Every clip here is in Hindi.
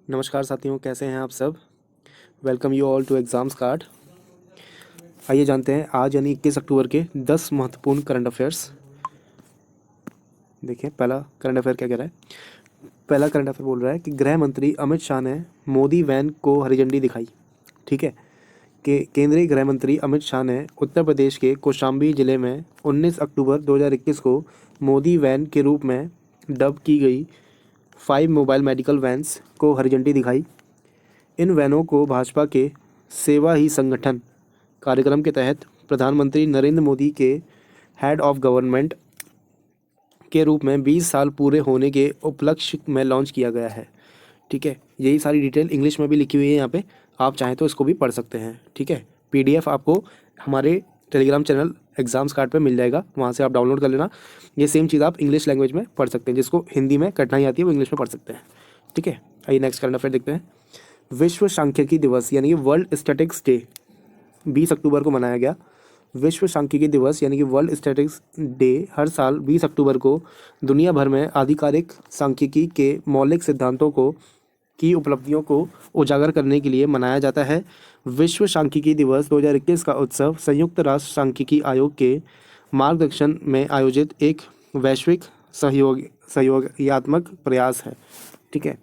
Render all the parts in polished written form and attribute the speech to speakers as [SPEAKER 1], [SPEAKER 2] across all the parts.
[SPEAKER 1] नमस्कार साथियों, कैसे हैं आप सब। Welcome you all to exams card. आइए जानते हैं आज यानी 21 अक्टूबर के 10 महत्वपूर्ण करंट अफेयर्स। देखिए पहला करंट अफेयर क्या कह रहा है। पहला करंट अफेयर बोल रहा है कि गृह मंत्री अमित शाह ने मोदी वैन को हरी झंडी दिखाई। ठीक है, कि केंद्रीय गृह मंत्री अमित शाह ने उत्तर प्रदेश के कौशाम्बी जिले में 19 अक्टूबर 2021 को मोदी वैन के रूप में डब की गई 5 मोबाइल मेडिकल वैन्स को हरी झंडी दिखाई। इन वैनों को भाजपा के सेवा ही संगठन कार्यक्रम के तहत प्रधानमंत्री नरेंद्र मोदी के हेड ऑफ गवर्नमेंट के रूप में 20 साल पूरे होने के उपलक्ष्य में लॉन्च किया गया है। ठीक है, यही सारी डिटेल इंग्लिश में भी लिखी हुई है यहाँ पे, आप चाहें तो इसको भी पढ़ सकते हैं। ठीक है, पीडीएफ आपको हमारे टेलीग्राम चैनल एग्जाम्स कार्ड पे मिल जाएगा, वहाँ से आप डाउनलोड कर लेना। ये सेम चीज़ आप इंग्लिश लैंग्वेज में पढ़ सकते हैं, जिसको हिंदी में कठिनाई आती है वो इंग्लिश में पढ़ सकते हैं। ठीक है, आइए नेक्स्ट करंट अफेयर देखते हैं। विश्व सांख्यिकी दिवस यानी कि वर्ल्ड स्टैटिक्स डे 20 अक्टूबर को मनाया गया। विश्व सांख्यिकी दिवस यानी कि वर्ल्ड स्टैटिक्स डे हर साल 20 अक्टूबर को दुनिया भर में आधिकारिक सांख्यिकी के मौलिक सिद्धांतों को की उपलब्धियों को उजागर करने के लिए मनाया जाता है। विश्व सांख्यिकी दिवस 2021 का उत्सव संयुक्त राष्ट्र सांख्यिकी आयोग के मार्गदर्शन में आयोजित एक वैश्विक सहयोगात्मक प्रयास है। ठीक है,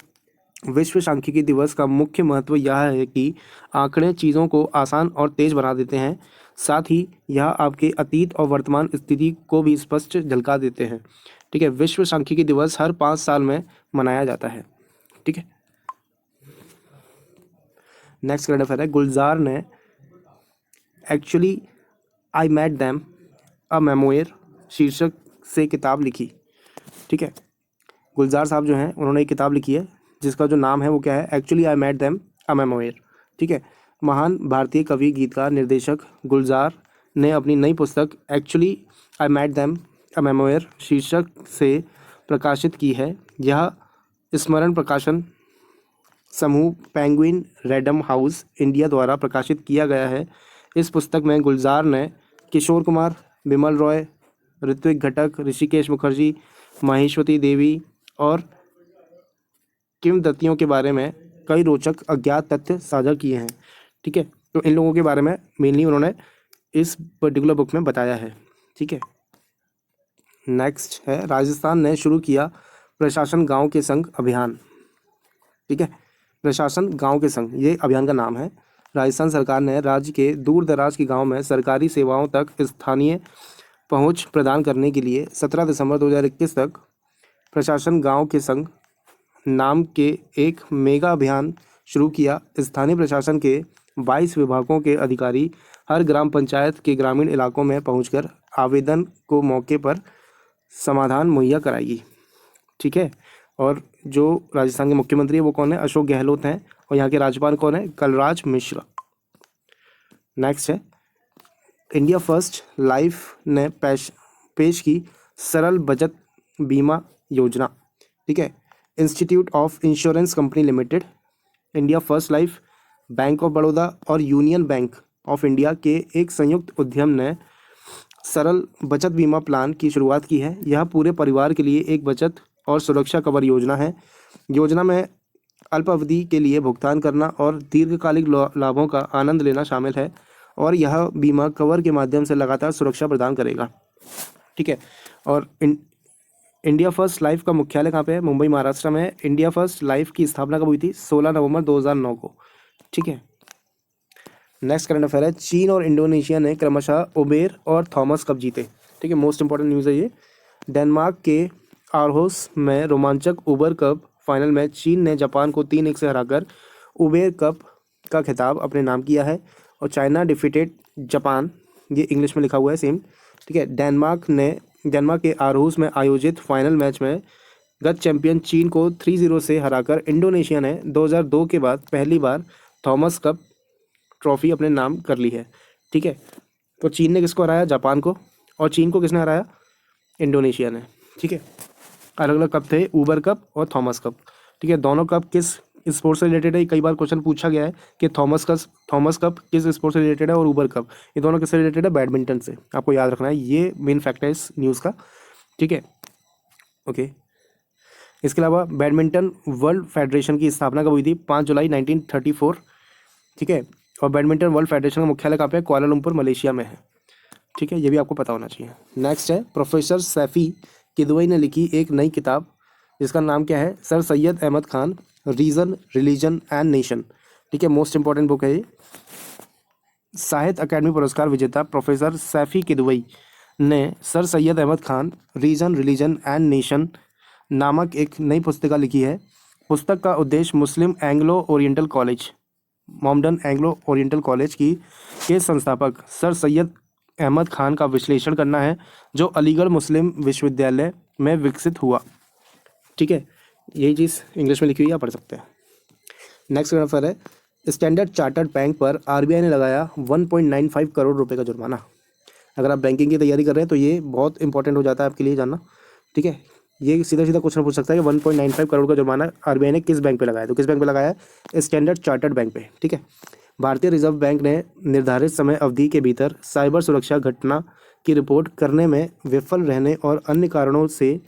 [SPEAKER 1] विश्व सांख्यिकी दिवस का मुख्य महत्व यह है कि आंकड़े चीज़ों को आसान और तेज बना देते हैं, साथ ही यह आपके अतीत और वर्तमान स्थिति को भी स्पष्ट झलका देते हैं। ठीक है, विश्व सांख्यिकी दिवस हर 5 साल में मनाया जाता है। ठीक है, नेक्स्ट करंट अफेयर है। गुलजार ने actually I met them a memoir शीर्षक से किताब लिखी। ठीक है, गुलजार साहब जो हैं उन्होंने एक किताब लिखी है जिसका जो नाम है वो क्या है, actually I met them a memoir. ठीक है, महान भारतीय कवि, गीतकार, निर्देशक गुलजार ने अपनी नई पुस्तक actually I met them a memoir शीर्षक से प्रकाशित की है। यह स्मरण प्रकाशन समूह पेंगुइन रैंडम हाउस इंडिया द्वारा प्रकाशित किया गया है। इस पुस्तक में गुलजार ने किशोर कुमार, बिमल रॉय, ऋत्विक घटक, ऋषिकेश मुखर्जी, माहेश्वती देवी और किंवदंतियों के बारे में कई रोचक अज्ञात तथ्य साझा किए हैं। ठीक है, तो इन लोगों के बारे में मेनली उन्होंने इस पर्टिकुलर बुक में बताया है। ठीक है, नेक्स्ट है राजस्थान ने शुरू किया प्रशासन गांव के संग अभियान। ठीक है, प्रशासन गांव के संग ये अभियान का नाम है। राजस्थान सरकार ने राज्य के दूर दराज के गाँव में सरकारी सेवाओं तक स्थानीय पहुंच प्रदान करने के लिए 17 दिसंबर 2021 तक प्रशासन गांव के संग नाम के एक मेगा अभियान शुरू किया। स्थानीय प्रशासन के 22 विभागों के अधिकारी हर ग्राम पंचायत के ग्रामीण इलाकों में पहुंचकर आवेदन को मौके पर समाधान मुहैया कराएगी। ठीक है, और जो राजस्थान के मुख्यमंत्री है वो कौन है, अशोक गहलोत हैं, और यहाँ के राज्यपाल कौन है, कलराज मिश्र। नेक्स्ट है इंडिया फर्स्ट लाइफ ने पेश की सरल बचत बीमा योजना। ठीक है, institute of insurance company limited, India first life, bank of Baroda और यूनियन बैंक ऑफ इंडिया के एक संयुक्त उद्यम ने सरल बचत बीमा प्लान की शुरुआत की है। यह पूरे परिवार के लिए एक बचत और सुरक्षा कवर योजना है। योजना में अल्प अवधि के लिए भुगतान करना और दीर्घकालिक लाभों का आनंद लेना शामिल है, और यह बीमा कवर के माध्यम से लगातार सुरक्षा प्रदान करेगा। ठीक है, और इंडिया फर्स्ट लाइफ का मुख्यालय कहाँ पे है, मुंबई महाराष्ट्र में। इंडिया फर्स्ट लाइफ की स्थापना कब हुई थी, 16 नवंबर 2009 को। ठीक है, नेक्स्ट करंट अफेयर है। चीन और इंडोनेशिया ने क्रमशः उबेर और थॉमस कप जीते। ठीक है, मोस्ट इंपॉर्टेंट न्यूज़ है ये। डेनमार्क के आरहोस में रोमांचक उबर कप फाइनल में चीन ने जापान को 3-1 से हराकर उबेर कप का खिताब अपने नाम किया है। और चाइना डिफीटेड जापान, ये इंग्लिश में लिखा हुआ है सेम। ठीक है, डेनमार्क के आरहूस में आयोजित फाइनल मैच में गत चैंपियन चीन को 3-0 से हराकर इंडोनेशिया ने 2002 के बाद पहली बार थॉमस कप ट्रॉफी अपने नाम कर ली है। ठीक है, तो चीन ने किसको हराया, जापान को, और चीन को किसने हराया, इंडोनेशिया ने। ठीक है, अलग अलग कप थे, उबर कप और थॉमस कप। ठीक है, दोनों कप किस स्पोर्ट्स से रिलेटेड है, कई बार क्वेश्चन पूछा गया है कि थॉमस कप किस स्पोर्ट से रिलेटेड है और उबर कप ये दोनों किससे रिलेटेड है, बैडमिंटन से। आपको याद रखना है, ये मेन फैक्ट है इस न्यूज़ का। ठीक है, ओके। इसके अलावा बैडमिंटन वर्ल्ड फेडरेशन की स्थापना कब हुई थी? 5 जुलाई 1934। ठीक है, और बैडमिंटन वर्ल्ड फेडरेशन का मुख्यालय कहाँ पे है? कुआलालंपुर मलेशिया में है। ठीक है, ये भी आपको पता होना चाहिए। नेक्स्ट है प्रोफेसर सैफी किदवई ने लिखी एक नई किताब जिसका नाम क्या है? Sir Syed Ahmad Khan, reason religion and nation. ठीक है, मोस्ट इंपॉर्टेंट बुक है ये। साहित्य अकादमी पुरस्कार विजेता प्रोफेसर सैफी किदवई ने sir Syed Ahmad Khan, reason religion and nation नामक एक नई पुस्तिका लिखी है। पुस्तक का उद्देश्य Muslim Anglo Oriental College, Mohammedan Anglo Oriental College के संस्थापक सर सैयद अहमद खान का विश्लेषण करना है, जो अलीगढ़ मुस्लिम विश्वविद्यालय में विकसित हुआ। ठीक है, यही चीज़ इंग्लिश में लिखी हुई है, आप पढ़ सकते हैं। नेक्स्ट रेफर है स्टैंडर्ड चार्टर्ड बैंक पर आरबीआई ने लगाया 1.95 करोड़ रुपए का जुर्माना। अगर आप बैंकिंग की तैयारी कर रहे हैं तो ये बहुत इंपॉर्टेंट हो जाता है आपके लिए जानना। ठीक है, ये सीधा सीधा क्वेश्चन पूछ सकता है कि 1.95 करोड़ का जुर्माना आरबीआई ने किस बैंक पे लगाया? तो किस बैंक पे लगाया है? स्टैंडर्ड चार्टर्ड बैंक पे। ठीक है, भारतीय रिजर्व बैंक ने निर्धारित समय अवधि के भीतर साइबर सुरक्षा घटना की रिपोर्ट करने में विफल रहने और अन्य कारणों से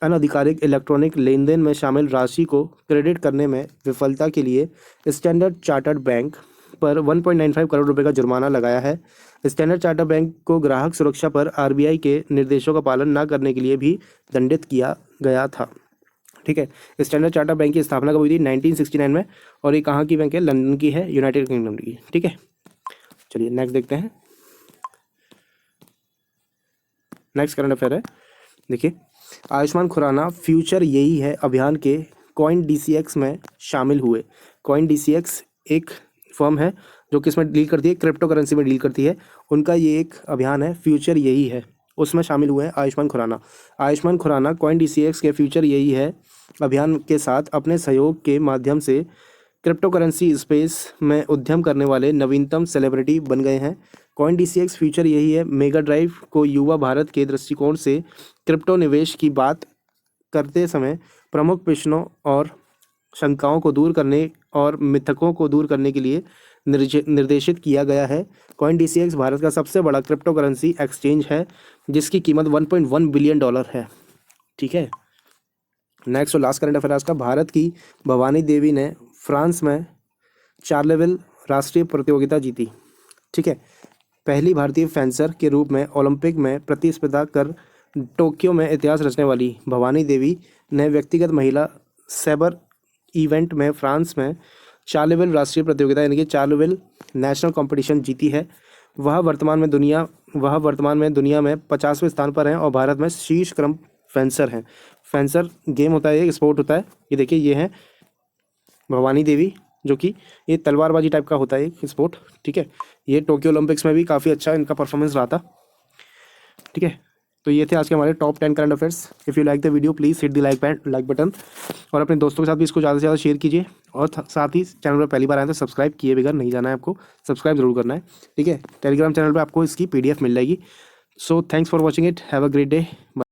[SPEAKER 1] अनधिकारिक इलेक्ट्रॉनिक लेन देन में शामिल राशि को क्रेडिट करने में विफलता के लिए स्टैंडर्ड चार्टर्ड बैंक पर 1.95 करोड़ रुपए का जुर्माना लगाया है। स्टैंडर्ड चार्टर्ड बैंक को ग्राहक सुरक्षा पर आरबीआई के निर्देशों का पालन न करने के लिए भी दंडित किया गया था। ठीक है, स्टैंडर्ड चार्टर्ड बैंक की स्थापना कब हुई थी? 1969 में, और ये कहाँ की बैंक है? लंदन की है, यूनाइटेड किंगडम की। ठीक है, चलिए नेक्स्ट देखते हैं। नेक्स्ट करंट अफेयर है, देखिए आयुष्मान खुराना फ्यूचर यही है अभियान के कॉइन डीसीएक्स में शामिल हुए। कॉइन डीसीएक्स एक फर्म है जो किस में डील करती है? क्रिप्टो करेंसी में डील करती है। उनका ये एक अभियान है फ्यूचर यही है, उसमें शामिल हुए हैं आयुष्मान खुराना। आयुष्मान खुराना कॉइन डीसीएक्स के फ्यूचर यही है अभियान के साथ अपने सहयोग के माध्यम से क्रिप्टो करेंसी स्पेस में उद्यम करने वाले नवीनतम सेलिब्रिटी बन गए हैं। कॉइन डीसीएक्स फ्यूचर यही है मेगा ड्राइव को युवा भारत के दृष्टिकोण से क्रिप्टो निवेश की बात करते समय प्रमुख प्रश्नों और शंकाओं को दूर करने और मिथकों को दूर करने के लिए निर्देशित किया गया है। कॉइन डीसीएक्स भारत का सबसे बड़ा क्रिप्टो करेंसी एक्सचेंज है जिसकी कीमत $1.1 बिलियन है। ठीक है, नेक्स्ट और लास्ट करंट अफेयर्स का, भारत की भवानी देवी ने फ्रांस में चार्लेविल राष्ट्रीय प्रतियोगिता जीती। ठीक है, पहली भारतीय फेंसर के रूप में ओलंपिक में प्रतिस्पर्धा कर टोक्यो में इतिहास रचने वाली भवानी देवी ने व्यक्तिगत महिला सैबर इवेंट में फ्रांस में चार्लेविल राष्ट्रीय प्रतियोगिता यानी कि चार्लेविल नेशनल कंपटीशन जीती है। वह वर्तमान में दुनिया में 50वें स्थान पर हैं और भारत में शीर्ष क्रम फेंसर हैं। फेंसर गेम होता है, एक स्पोर्ट होता है। ये देखिए, ये है भवानी देवी, जो कि ये तलवारबाजी टाइप का होता है एक स्पोर्ट। ठीक है, ये टोक्यो ओलंपिक्स में भी काफ़ी अच्छा इनका परफॉर्मेंस रहा था। ठीक है, तो ये थे आज के हमारे top 10 current affairs. If you like the video please hit the like button और अपने दोस्तों के साथ भी इसको ज़्यादा से ज़्यादा शेयर कीजिए। और साथ ही चैनल पर पहली बार आए तो सब्सक्राइब किए बगैर नहीं जाना है आपको, सब्सक्राइब जरूर करना है। ठीक है, टेलीग्राम चैनल पर आपको इसकी PDF मिल जाएगी। So thanks for watching it, have a great day.